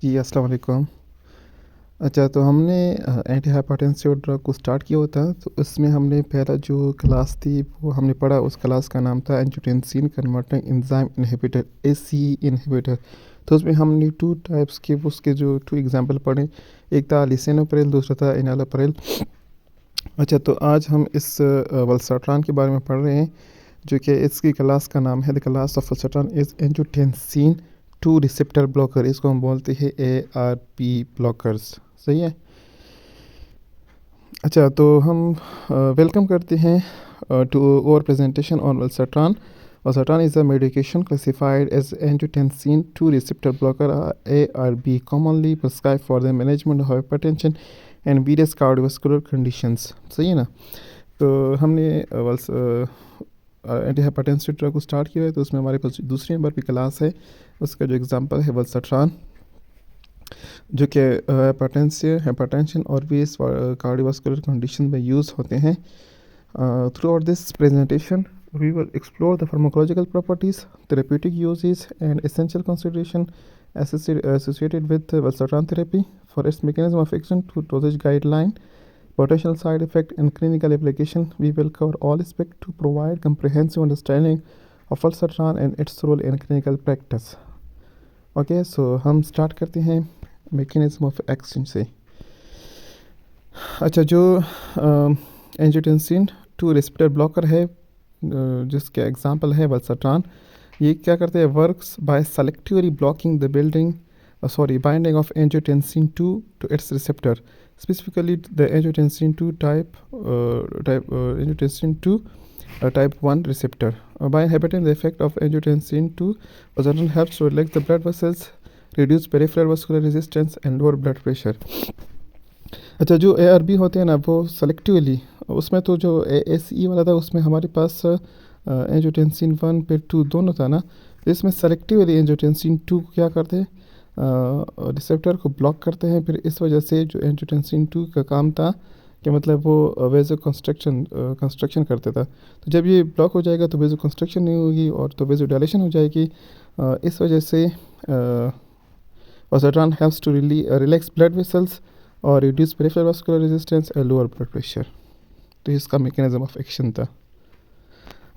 जी, अस्सलाम वालेकुम। अच्छा, तो हमने एंटी हाइपरटेंसिव ड्रग को स्टार्ट किया हुआ था, तो उसमें हमने पहला जो क्लास थी वो हमने पढ़ा, उस क्लास का नाम था angiotensin converting enzyme inhibitor, ACE inhibitor. तो उसमें हमने 2 टाइप्स के उसके जो 2 एग्ज़ाम्पल पढ़े। एक था लिसिनोप्रिल, दूसरा था एनालोप्रिल। अच्छा, तो आज हम इस वल्सट्रान के बारे में पढ़ रहे हैं, जो कि इसकी क्लास का नाम है the class of valsartan is angiotensin 2 receptor blocker. इसको हम बोलते हैं ARP ब्लॉकर्स। सही है। अच्छा, तो हम वेलकम करते हैं to our presentation on valsartan. Valsartan is a medication classified as angiotensin 2 receptor blocker ARB, commonly prescribed for the management of hypertension and various cardiovascular conditions. सही है ना। तो हमने एंटी हाइपरटेंसिव ड्रग को स्टार्ट किया है, तो उसमें हमारे पास दूसरी नंबर की क्लास है। उसका जो एग्जांपल है वल्सट्रान, जो कि हाइपरटेंशन और भी कार्डियोवास्कुलर कंडीशन में यूज़ होते हैं। Through out this presentation we will explore the pharmacological properties, therapeutic uses, and essential consideration associated with valsartan therapy, for its mechanism of action to dosage guideline, potential side effect, and clinical application. We will cover all aspects to provide comprehensive understanding of valsartan and its role in clinical practice. Okay, so हम start करते हैं mechanism of action से। अच्छा, जो angiotensin 2 receptor blocker है, जिसके example है वल्सट्रान, ये क्या करते हैं? Works by selectively blocking the binding of angiotensin 2 to its receptor, specifically the angiotensin 2 type 1 receptor. By inhibiting the effect of angiotensin 2, valsartan helps to relax the blood vessels, reduce peripheral vascular resistance, and lower blood pressure. अच्छा, जो ARB होते हैं ना, वो selectively, उसमें तो जो ACE वाला था उसमें हमारे पास एंजियोटेंसिन 1 पे 2 दोनों था ना। इसमें सेलेक्टिवली एंजियोटेंसिन 2 क्या करते हैं? रिसेप्टर को ब्लॉक करते हैं। फिर इस वजह से जो एंजियोटेंसिन 2 का काम था कि मतलब वो वेजो कंस्ट्रक्शन करता था। तो जब ये ब्लॉक हो जाएगा तो वेजो कंस्ट्रक्शन नहीं होगी, और तो वेजो डायलेशन हो जाएगी। इस वजह से valsartan helps to relax blood vessels और reduce peripheral vascular resistance and lower blood pressure. तो इसका मैकेनिज्म ऑफ एक्शन था।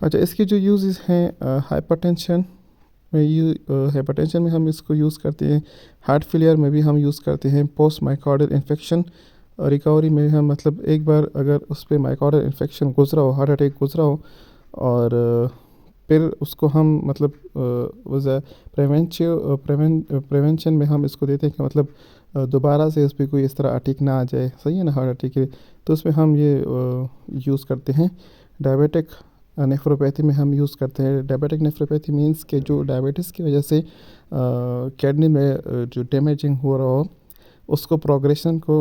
अच्छा, इसके जो यूजेस हैं हाइपरटेंशन में हम इसको यूज़ करते हैं। हार्ट फेलियर में भी हम यूज़ करते हैं। पोस्ट माइकार्डियल इन्फेक्शन रिकवरी में हम मतलब एक बार अगर उस पर माइकार्डियल इन्फेक्शन गुजरा हो, हार्ट अटैक गुजरा हो, और फिर उसको हम मतलब प्रिवेंशन में हम इसको देते हैं कि मतलब दोबारा से उस पर कोई इस तरह अटैक ना आ जाए। सही है ना, हार्ट अटैक के। तो उसमें हम ये यूज़ करते हैं। डायबिटिक नेफ्रोपैथी में हम यूज़ करते हैं। डायबिटिक नेफ्रोपैथी मींस कि जो डायबिटीज़ की वजह से किडनी में जो डैमेजिंग हो रहा हो, उसको प्रोग्रेशन को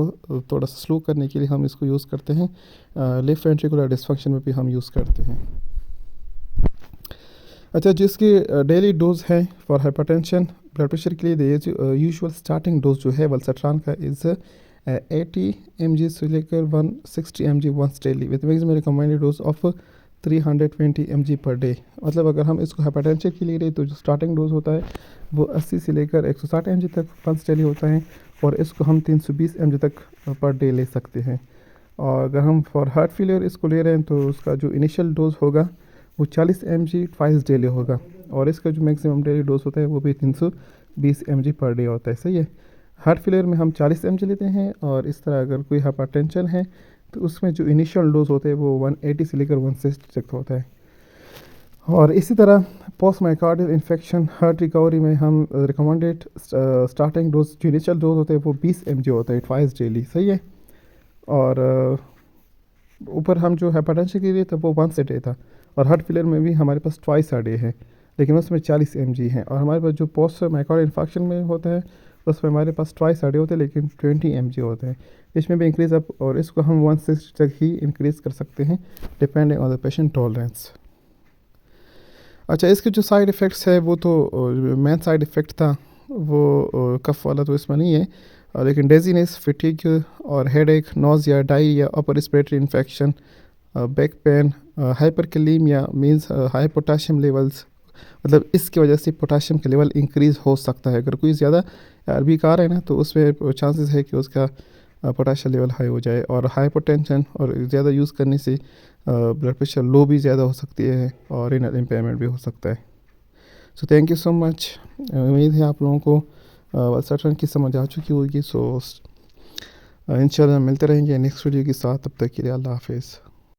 थोड़ा सा स्लो करने के लिए हम इसको यूज़ करते हैं। लेफ्ट वेंट्रिकुलर डिस्फंक्शन में भी हम यूज़ करते हैं। अच्छा, जिसकी डेली डोज है फॉर हाइपरटेंशन ब्लड प्रेशर के लिए यूजुअल स्टार्टिंग डोज जो है वल्सट्रान का इज़ 80 mg से लेकर 160 mg once daily with maximum recommended dose of 320 mg per day. मतलब अगर हम इसको हाइपरटेंशन के लिए तो जो स्टार्टिंग डोज होता है वो 80 से लेकर 160 mg तक वंस डेली होता है, और इसको हम 320 mg तक पर डे ले सकते हैं। और अगर हम फॉर हार्ट फेलियर इसको ले रहे हैं तो उसका जो इनिशियल डोज होगा वो 40 mg ट्वाइस डेली होगा, और इसका जो मैक्सिमम डेली डोज होता है वो भी 320 mg पर डे होता है। सही है। हार्ट फेलियर में हम 40 mg लेते हैं, और इस तरह अगर कोई हाइपरटेंशन है तो उसमें जो इनिशियल डोज होते हैं वो 180 से लेकर 160 तक होता है। और इसी तरह post myocardial infection heart recovery में हम रिकमेंडेड स्टार्टिंग डोज जो इनिशियल डोज होते हैं वो 20 mg होता है ट्वाइस डेली। सही है। और ऊपर हम जो हाइपरटेंशन के लिए था वो वंस अ डे था, और हार्ट फेलियर में भी हमारे पास ट्वाइस अ डे है, लेकिन उसमें 40 mg है। और हमारे पास जो पोस्ट माइकार्डियल इन्फेक्शन में होता है उसमें हमारे पास ट्वाइस अ डे होते हैं, लेकिन 20 mg होते हैं। इसमें भी इंक्रीज़ अप, और इसको हम 160 तक ही इंक्रीज़ कर सकते हैं depending on the patient tolerance. अच्छा, इसके जो साइड इफ़ेक्ट्स है वो तो मेन साइड इफ़ेक्ट था वो कफ वाला, तो इसमें नहीं है। लेकिन डेजीनेस, फिटिग और headache, nausea, diarrhoea, upper respiratory infection, back pain, hyperkalaemia means high potassium levels, मतलब इसकी वजह से पोटाशियम का लेवल इंक्रीज़ हो सकता है। अगर कोई ज़्यादा अरबी खा रहे हैं ना तो उसमें चांसेस है कि उसका पोटाशियम लेवल हाई हो जाए। और हाइपरटेंशन और ज़्यादा यूज़ करने से ब्लड प्रेशर लो भी ज़्यादा हो सकती है और रेनल इम्पेयरमेंट भी हो सकता है। So thank you so much. उम्मीद है आप लोगों को वलसरटन की समझ आ चुकी होगी। सो इंशाल्लाह मिलते रहेंगे नेक्स्ट वीडियो के साथ। तब तक के लिए अल्लाह हाफिज़।